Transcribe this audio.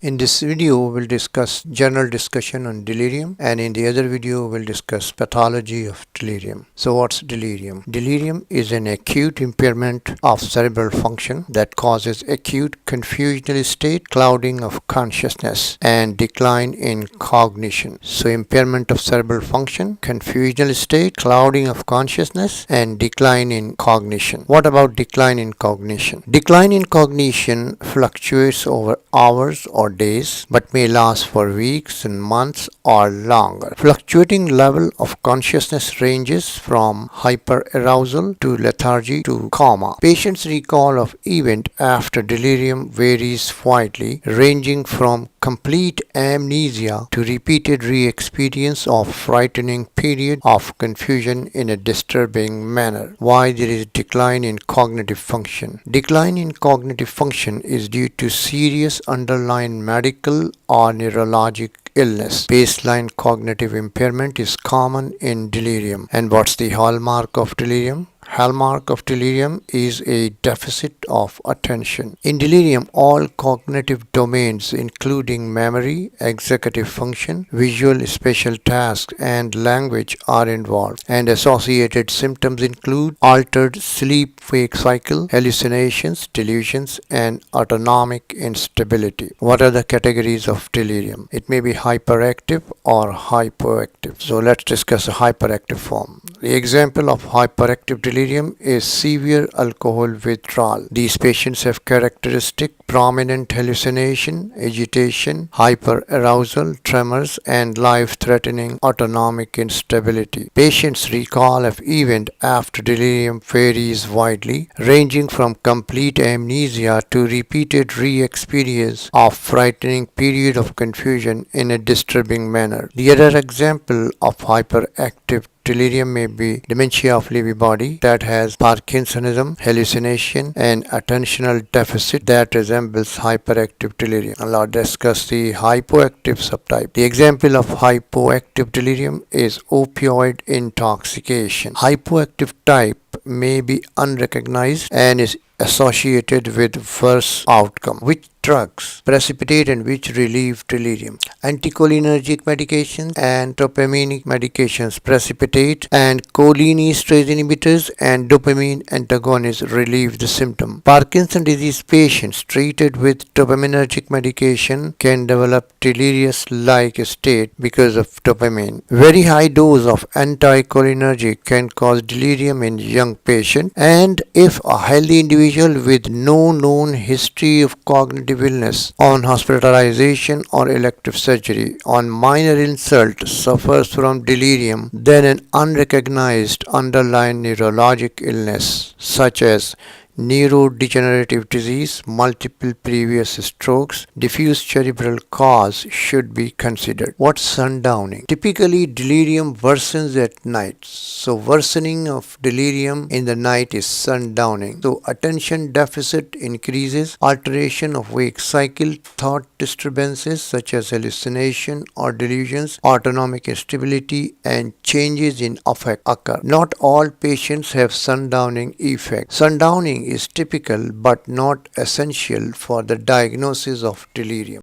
In this video, we'll discuss general discussion on delirium, and in the other video, we'll discuss pathology of delirium. So what's delirium? Delirium is an acute impairment of cerebral function that causes acute confusional state, clouding of consciousness, and decline in cognition. So impairment of cerebral function, confusional state, clouding of consciousness, and decline in cognition. What about decline in cognition? Decline in cognition fluctuates over hours or days, but may last for weeks and months or longer. Fluctuating level of consciousness ranges from hyperarousal to lethargy to coma. Patients' recall of event after delirium varies widely, ranging from complete amnesia to repeated re-experience of frightening period of confusion in a disturbing manner. Why there is decline in cognitive function? Decline in cognitive function is due to serious underlying medical or neurologic illness. Baseline cognitive impairment is common in delirium. And what's the hallmark of delirium? Hallmark of delirium is a deficit of attention. In delirium, all cognitive domains, including memory, executive function, visual spatial tasks, and language, are involved, and associated symptoms include altered sleep-wake cycle, hallucinations, delusions, and autonomic instability. What are the categories of delirium? It may be hyperactive or hypoactive. So let's discuss a hyperactive form. The example of hyperactive delirium is severe alcohol withdrawal. These patients have characteristic prominent hallucination, agitation, hyperarousal, tremors, and life-threatening autonomic instability. Patients' recall of event after delirium varies widely, ranging from complete amnesia to repeated re-experience of frightening period of confusion in a disturbing manner. The other example of hyperactive delirium may be dementia of Lewy body that has Parkinsonism, hallucination, and attentional deficit that resembles hyperactive delirium. I'll now discuss the hypoactive subtype. The example of hypoactive delirium is opioid intoxication. Hypoactive type may be unrecognized and is associated with worse outcome. Which drugs precipitate and which relieve delirium? Anticholinergic medications and dopaminic medications precipitate, and cholinesterase inhibitors and dopamine antagonists relieve the symptom. Parkinson's disease patients treated with dopaminergic medication can develop delirious-like state because of dopamine. Very high dose of anticholinergic can cause delirium in young patients, and if a healthy individual with no known history of cognitive illness on hospitalization or elective surgery on minor insult suffers from delirium, then an unrecognized underlying neurologic illness such as neurodegenerative disease, multiple previous strokes, diffuse cerebral cause should be considered. What's sundowning? Typically, delirium worsens at night. So, worsening of delirium in the night is sundowning. So, attention deficit increases, alteration of wake cycle, thought disturbances such as hallucination or delusions, autonomic instability, and changes in affect occur. Not all patients have sundowning effect. Sundowning is typical but not essential for the diagnosis of delirium.